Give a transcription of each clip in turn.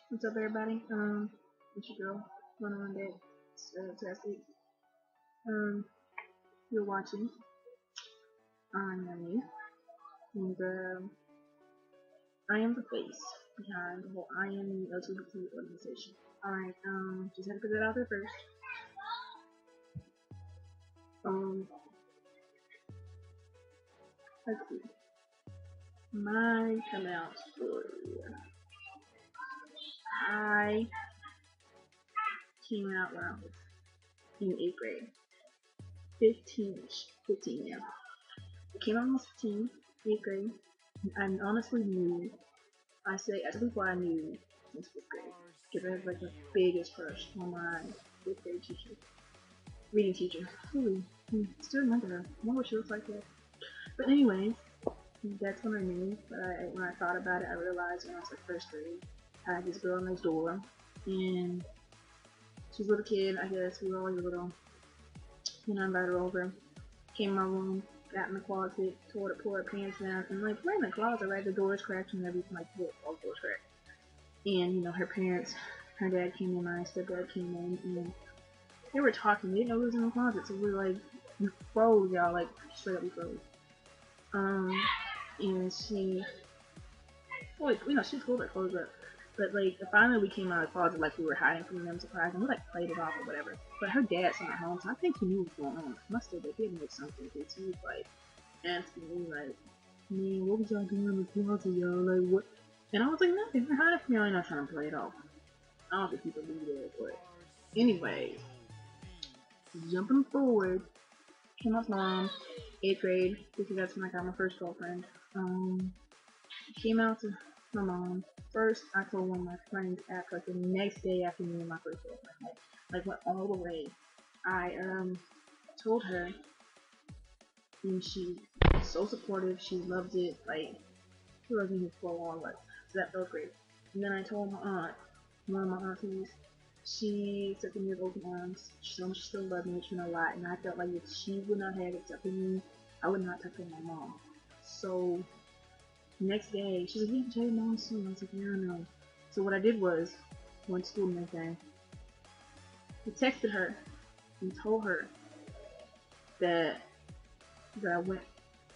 What's up, everybody? It's your girl, one on that fantastic. Um, you're watching. I'm Neak, and I am the face behind the whole I am the LGBT organization. Alright, just had to put that out there first. Um, let's see. My coming out story. I came out when I was in 8th grade. 15, yeah. I came out when I was 15, 8th grade. And I honestly knew I tell people I knew since 5th grade. Because I had like the biggest crush on my 5th grade teacher. Reading teacher. Ooh, still remember her. I wonder what she looks like yet. But anyways, that's when I knew. But when I thought about it, I realized when I was like 1st grade, I had this girl next door. And she was a little kid, I guess. We were always little. And I invited her over. Came in my room, got in the closet, told her to pull her pants down. And like, we're in the closet, right? The door's cracked and everything, like, all the doors cracked. And her parents, her dad came in, my stepdad came in, and they were talking. They didn't know we was in the closet, so we were like, we froze, y'all, like straight up we froze. And she, well, she pulled her clothes up, but like finally we came out of the closet like we were hiding from them, surprised, and we like played it off or whatever. But her dad's not home, so I think he knew what was going on. Must have, he had to something, because he was like asking me like, man, what was y'all doing in the closet, y'all? Like what? And I was like, nothing. We're hiding from y'all. I'm not trying to play it off. I don't think people believe it, but anyways, jumping forward, came out mom, 8th grade, because that's when I got my first girlfriend. Came out to my mom. First, I told one of my friends after, like the next day after me and my first girlfriend, like went all the way. I told her, and she was so supportive. She loved it. Like she wasn't here for a long, like so that felt great. And then I told my aunt, one of my aunties, she took me with open arms. She told me she still loved me, which meant a lot. And I felt like if she would not have accepted me, I would not touch my mom. So next day, she was like, "You can tell your mom soon." I was like, "Yeah, I know." So what I did was, went to school the next day. I texted her and told her that I went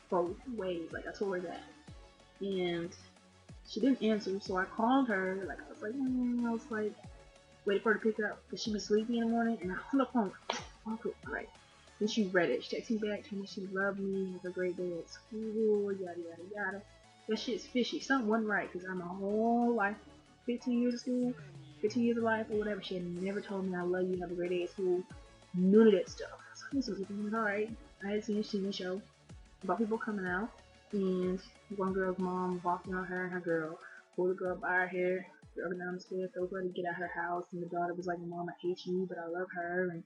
both ways. Like I told her that, and she didn't answer. So I called her. Like I was like, waited for her to pick up because she'd be sleepy in the morning. And I hung up on her. Right. Then she read it. She texted me back, told me she loved me, had a great day at school, yada yada yada. That shit's fishy. Something wasn't right because I'm my whole life, 15 years of school, 15 years of life or whatever. She had never told me I love you, have a great day at school. None of that stuff. So this was alright. I had seen a TV show about people coming out, and one girl's mom walking on her and her girl, pulled the girl by her hair, threw her down the stairs, told her to get out of her house, and the daughter was like, "Mom, I hate you, but I love her," and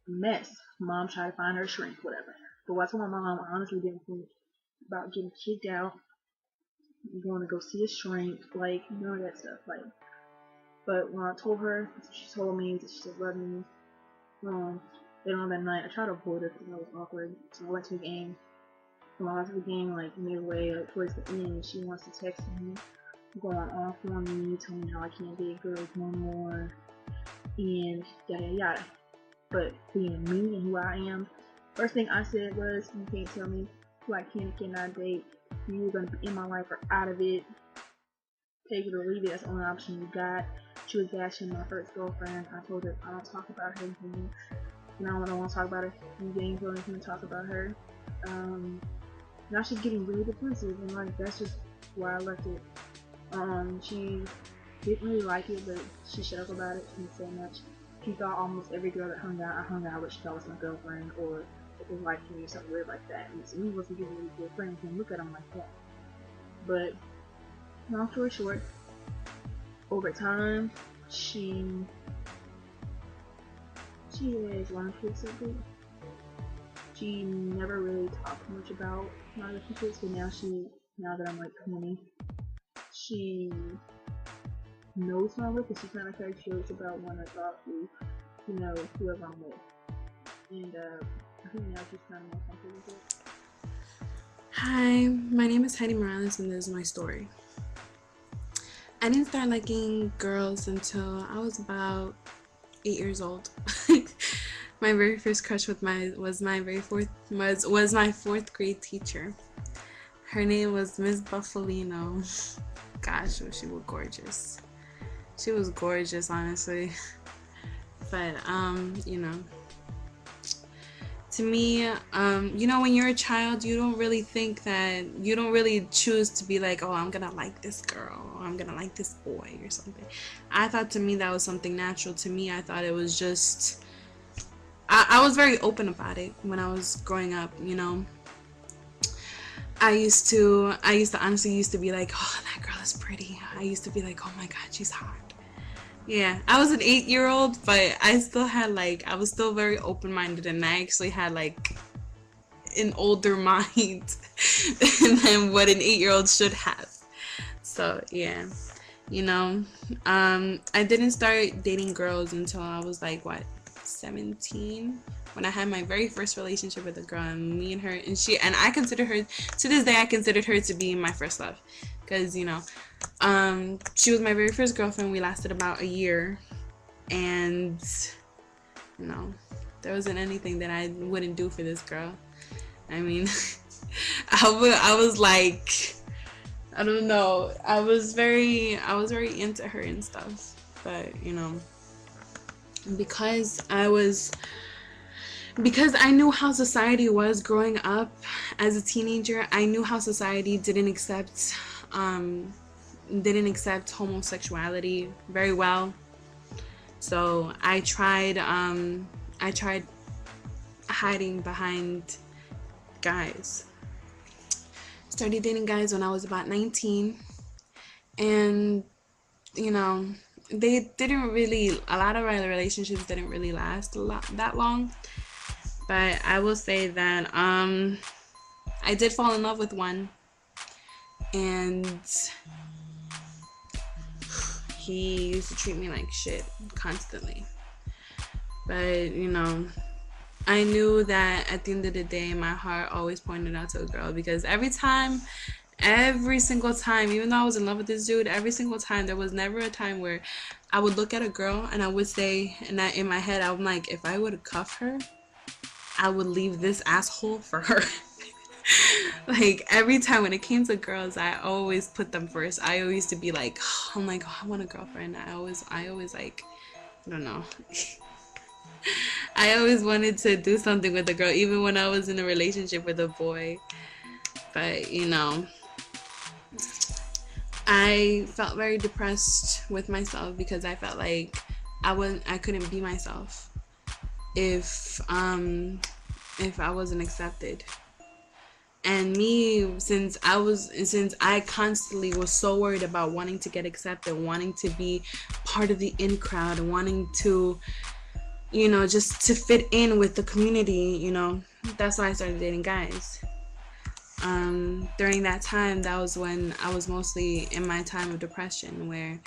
a mess. Mom tried to find her shrink, whatever. But I told my mom I honestly didn't think about getting kicked out, going to go see a shrink, like none of that stuff. Like, but when I told her, she told me that she still loved me. Later on that night, I tried to avoid her because I was awkward. So I went to the game. When I went to the game, like midway, like towards the end, she wants to text me, going off on me, telling me how I can't date girls no more, and yada yada. But being me and who I am, first thing I said was, "You can't tell me who I can and cannot date. You're gonna be in my life or out of it. Take it or leave it. That's the only option you got." She was bashing my first girlfriend. I told her I don't talk about her anymore. And I don't want to talk about her. You ain't going to talk about her. Now she's getting really defensive, and like that's just why I left it. She didn't really like it, but she shut up about it. She didn't say much. She thought almost every girl that I hung out with, she thought was my girlfriend, or it was like me, or something weird like that. And so we wasn't giving really good friends and look at them like that. But long story short, over time, she has learned to accept it. She never really talked much about my relationships, but now that I'm like 20, she knows my life, and she kind of cracks jokes about when I talk to, whoever I'm with. And I think now she's kind of more comfortable with it. Hi, my name is Heidi Morales, and this is my story. I didn't start liking girls until I was about 8 years old. My very first crush was my fourth grade teacher. Her name was Miss Buffalino. Gosh, she was gorgeous. She was gorgeous, honestly. But to me, when you're a child, you don't really choose to be like, oh, I'm gonna like this girl, or I'm gonna like this boy or something. I thought, to me, that was something natural. To me, I thought it was just, I was very open about it when I was growing up. I used to honestly be like, oh, that girl is pretty. I used to be like, oh my god, she's hot. Yeah, I was an 8-year-old, but I was still very open-minded, and I actually had like an older mind than what an 8-year-old should have. So yeah, I didn't start dating girls until I was like 17, when I had my very first relationship with a girl, and me and her, and I consider her, to this day, I considered her to be my first love, because she was my very first girlfriend. We lasted about a year, and there wasn't anything that I wouldn't do for this girl. I mean, I was like, I don't know, I was very into her and stuff, but because I knew how society was growing up as a teenager. I knew how society didn't accept homosexuality very well. So I tried hiding behind guys. Started dating guys when I was about 19, and they didn't really, a lot of my relationships didn't really last that long. But I will say that I did fall in love with one, and he used to treat me like shit constantly. But I knew that at the end of the day, my heart always pointed out to a girl, because every single time, even though I was in love with this dude, every single time, there was never a time where I would look at a girl and I would say, and in my head, I'm like, if I would cuff her, I would leave this asshole for her. Like, every time when it came to girls, I always put them first. I always used to be like, oh my god, I want a girlfriend. I always like, I don't know. I always wanted to do something with a girl, even when I was in a relationship with a boy. But I felt very depressed with myself, because I felt like I couldn't be myself if I wasn't accepted. And me, since I constantly was so worried about wanting to get accepted, wanting to be part of the in crowd, wanting to just to fit in with the community, that's why I started dating guys. During that time, that was when I was mostly in my time of depression, where,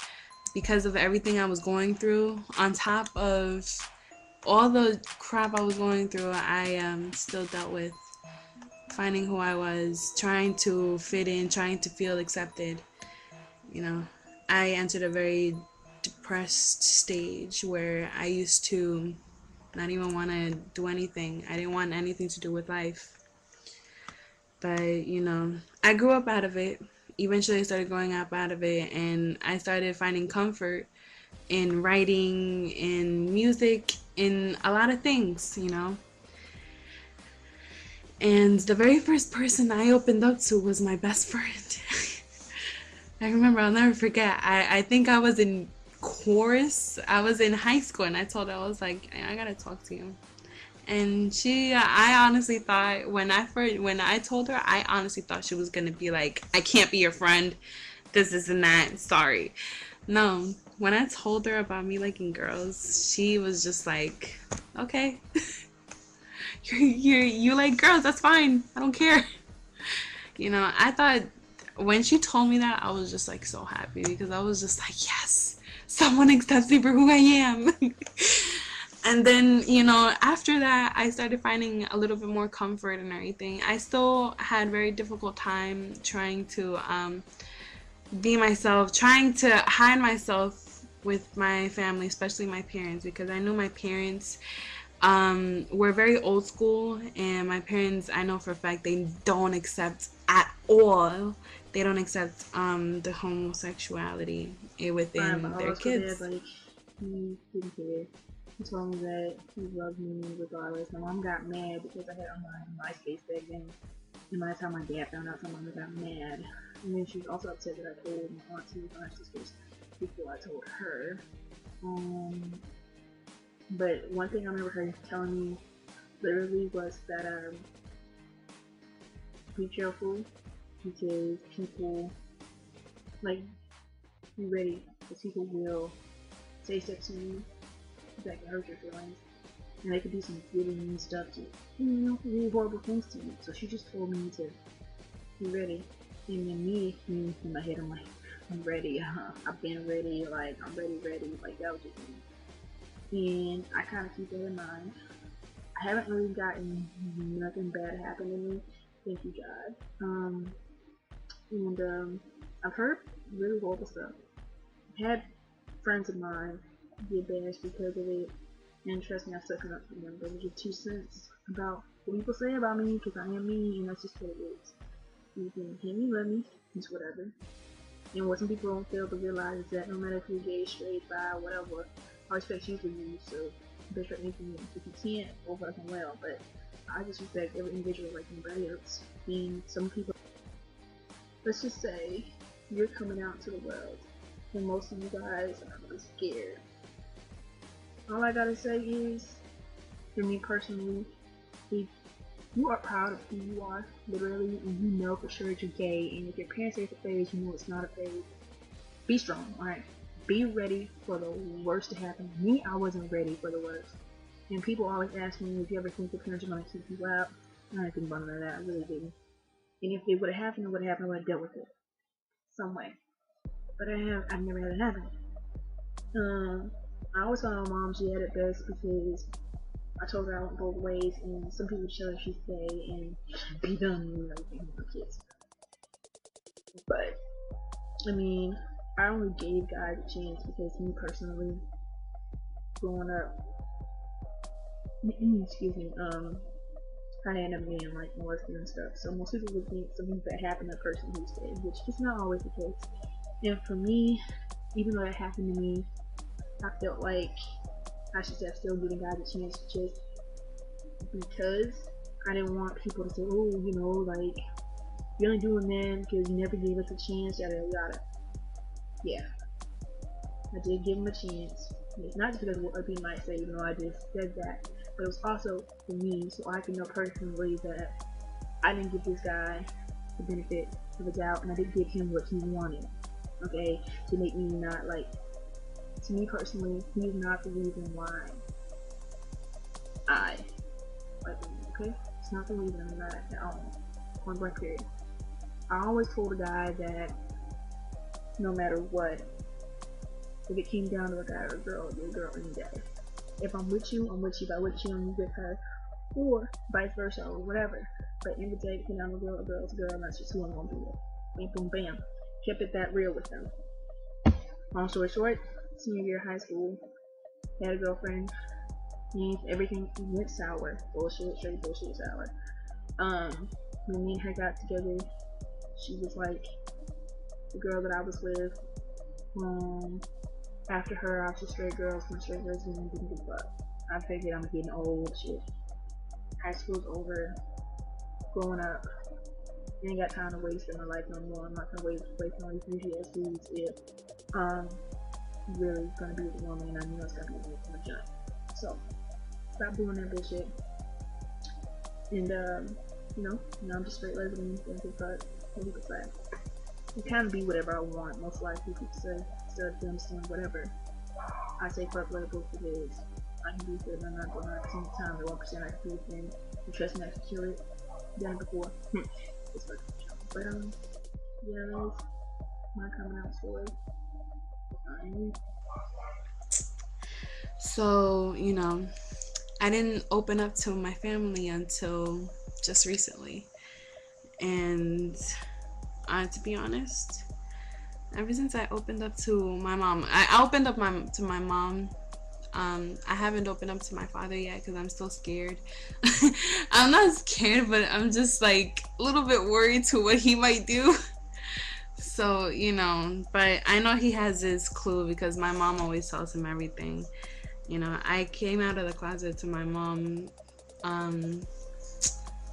because of everything I was going through, on top of all the crap I was going through, I still dealt with finding who I was, trying to fit in, trying to feel accepted. I entered a very depressed stage where I used to not even want to do anything. I didn't want anything to do with life. But, I grew up out of it. Eventually I started growing up out of it, and I started finding comfort in writing, in music, in a lot of things, And the very first person I opened up to was my best friend. I remember, I'll never forget. I think I was in chorus. I was in high school, and I told her, I was like, I gotta talk to you. And I honestly thought, when I told her, I honestly thought she was gonna be like, I can't be your friend, this and that, sorry. No, when I told her about me liking girls, she was just like, okay. You like girls, that's fine, I don't care. I thought, when she told me that, I was just like so happy, because I was just like, yes, someone accepts me for who I am. And then, after that, I started finding a little bit more comfort and everything. I still had very difficult time trying to be myself, trying to hide myself with my family, especially my parents, because I knew my parents were very old school, and my parents, I know for a fact, they don't accept at all. They don't accept the homosexuality My within their biological dad, kids. like, he didn't care. He told me that he loved me regardless. My mom got mad because I had on my MySpace back then. And by the time my dad found out, my mom got mad. And then she was also upset that I told my auntie and my sisters before I told her. But one thing I remember her telling me literally was that be careful because people, like, be ready because people will say stuff to you that can hurt your feelings. And they could do some really mean stuff to you. Really horrible things to you. So she just told me to be ready. And then me in my head, I'm like, I'm ready. I've been ready. Like, I'm ready. Like, that was just me. And I kind of keep that in mind. I haven't really gotten nothing bad happen to me. Thank you, God. And I've heard really horrible stuff. I've had friends of mine get bashed because of it. And trust me, I've stuck up for them. They would give 2 cents about what people say about me because I am me, and that's just what it is. You can hate me, love me, it's whatever. And what some people don't fail to realize is that no matter if you're gay, straight, bi, whatever, I respect you for you, so respect me for me. If you can't, go fucking well. But I just respect every individual like anybody else. And some people, let's just say, you're coming out to the world, and most of you guys are probably scared. All I gotta say is, for me personally, if you are proud of who you are, literally, and you know for sure that you're gay, and if your parents say it's a phase, you know it's not a phase, be strong, alright? Be ready for the worst to happen. Me, I wasn't ready for the worst. And people always ask me if you ever think your parents are going to keep you out. I didn't think about none of that, I really didn't. And if it would have happened, it would have happened, I would have dealt with it. Some way. But I've never had it happen. I always found my mom, she had it best because I told her I went both ways, and some people show her she's gay and be done with everything with my kids. But, I mean, I only gave guys a chance because me personally, growing up, excuse me, I ended up being like molested and stuff. So most people would think something that happened to a person who's gay, which is not always the case. And for me, even though that happened to me, I felt like I should have still given guys a chance just because I didn't want people to say, oh, like, you're only doing that because you never gave us a chance, yada yada. Yeah, I did give him a chance. It's not just because what people might say, even though I just said that, but it was also for me, so I can know personally that I didn't give this guy the benefit of the doubt, and I didn't give him what he wanted. Okay, to make me not like. To me personally, he is not the reason why I like him. Okay, it's not the reason I'm not at all. Point blank period. I always told a guy that no matter what, if it came down to a guy or a girl, you're a girl any day. If I'm with you, I'm with you. If I'm with you, I'm with her, or vice versa, or whatever. But in the day, depending on a girl's a girl, and that's just who I'm gonna be with. Bam, boom, bam. Kept it that real with them. Long story short, senior year of high school, had a girlfriend, and everything went sour. Bullshit, straight bullshit sour. When me and her got together, she was like the girl that I was with. After her, I was just straight girls, my straight girls didn't give a fuck. I figured I'm getting old, shit. High school's over, growing up. I ain't got time to waste in my life no more. I'm not gonna waste on these bougie ass dudes if really gonna be with a woman and I know it's gonna be with a jump. So stop doing that bullshit. And now I'm just straight lesbian, don't give a fuck, what people say. I kind of be whatever I want, most likely people say, instead of them saying whatever. I say fuck what both it is. I can do it, I'm not going to take the time, the 1% I can do it, and trust me, I can kill it. Done it before. It's fucking show. But yeah, that's my coming out story. So, I didn't open up to my family until just recently. And to be honest, Ever since I opened up to my mom, I opened up to my mom. I haven't opened up to my father yet because I'm still scared. I'm not scared, but I'm just like a little bit worried to what he might do. So, but I know he has his clue because my mom always tells him everything. I came out of the closet to my mom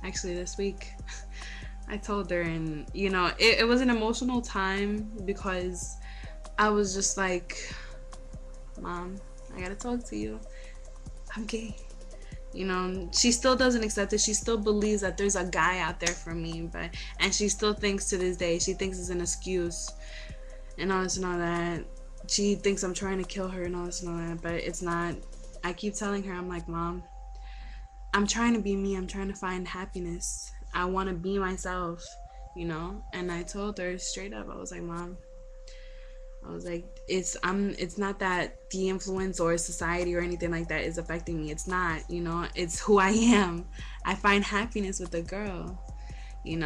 actually this week. I told her, and it was an emotional time because I was just like, Mom, I gotta talk to you. I'm gay. She still doesn't accept it. She still believes that there's a guy out there for me, and she still thinks to this day, she thinks it's an excuse and all this and all that. She thinks I'm trying to kill her and all this and all that, but it's not. I keep telling her, I'm like, Mom, I'm trying to be me. I'm trying to find happiness. I want to be myself, and I told her straight up, I was like, Mom, I was like, it's not that the influence or society or anything like that is affecting me. It's not, it's who I am. I find happiness with a girl, it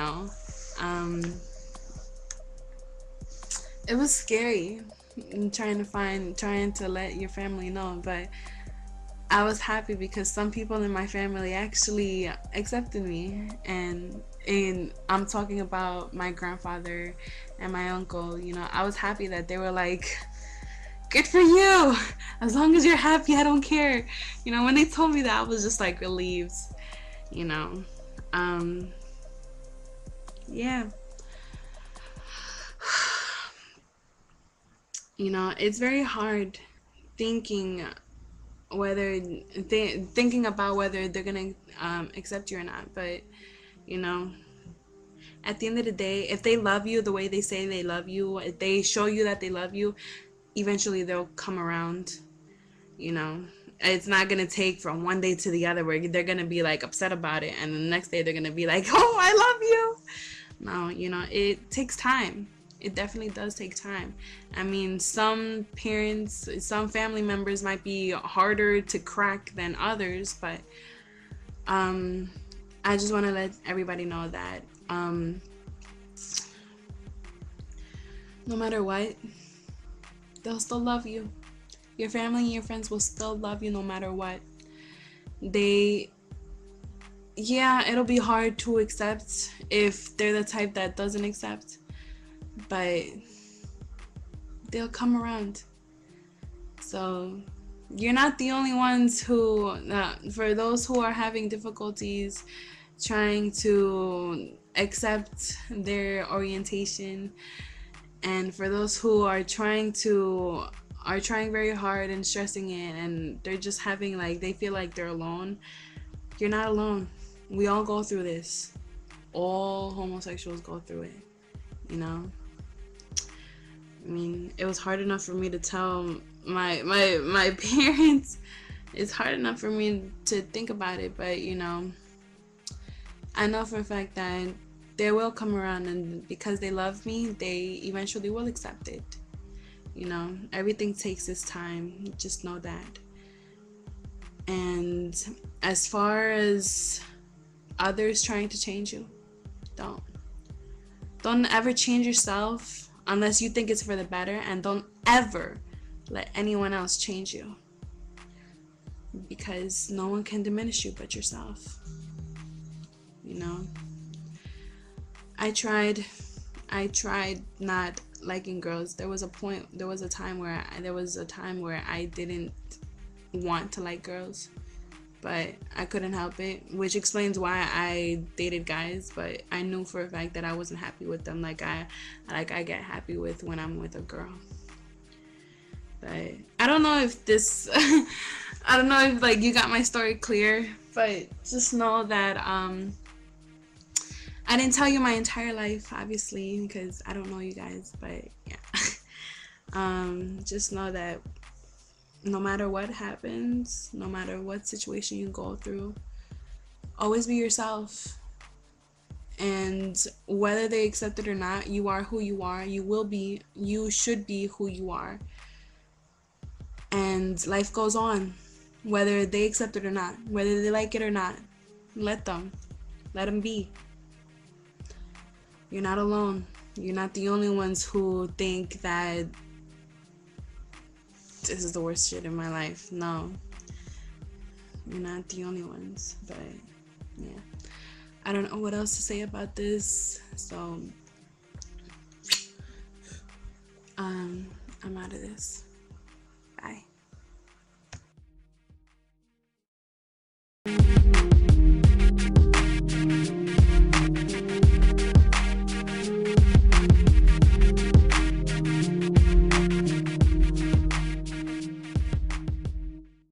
was scary trying to let your family know, but I was happy because some people in my family actually accepted me, and I'm talking about my grandfather and my uncle. I was happy that they were like, good for you, as long as you're happy, I don't care. When they told me that, I was just like relieved. Yeah. It's very hard thinking thinking about whether they're gonna accept you or not, but at the end of the day, if they love you the way they say they love you, if they show you that they love you, eventually they'll come around. It's not gonna take from one day to the other where they're gonna be like upset about it and the next day they're gonna be like, oh, I love you. No, it takes time. It definitely does take time. I mean, some parents, some family members might be harder to crack than others, but I just want to let everybody know that no matter what, they'll still love you. Your family and your friends will still love you no matter what. It'll be hard to accept if they're the type that doesn't accept, but they'll come around. So you're not the only ones who, for those who are having difficulties trying to accept their orientation, and for those who are trying very hard and stressing it, and they're just having they feel like they're alone, you're not alone. We all go through this. All homosexuals go through it, I mean, it was hard enough for me to tell my parents. It's hard enough for me to think about it, but I know for a fact that they will come around, and because they love me, they eventually will accept it. Everything takes its time. Just know that. And as far as others trying to change you, don't ever change yourself unless you think it's for the better, and don't ever let anyone else change you, because no one can diminish you but yourself. I tried not liking girls. There was a time where I didn't want to like girls, but I couldn't help it, which explains why I dated guys, but I knew for a fact that I wasn't happy with them like I get happy with when I'm with a girl. But I don't know if this I don't know if you got my story clear, but just know that I didn't tell you my entire life, obviously, because I don't know you guys, but yeah. Just know that no matter what happens, no matter what situation you go through, always be yourself. And whether they accept it or not, you are who you are. You should be who you are. And life goes on, whether they accept it or not, whether they like it or not. Let them be. You're not alone. You're not the only ones who think that this is the worst shit in my life. No, you're not the only ones. But yeah, I don't know what else to say about this. So I'm out of this.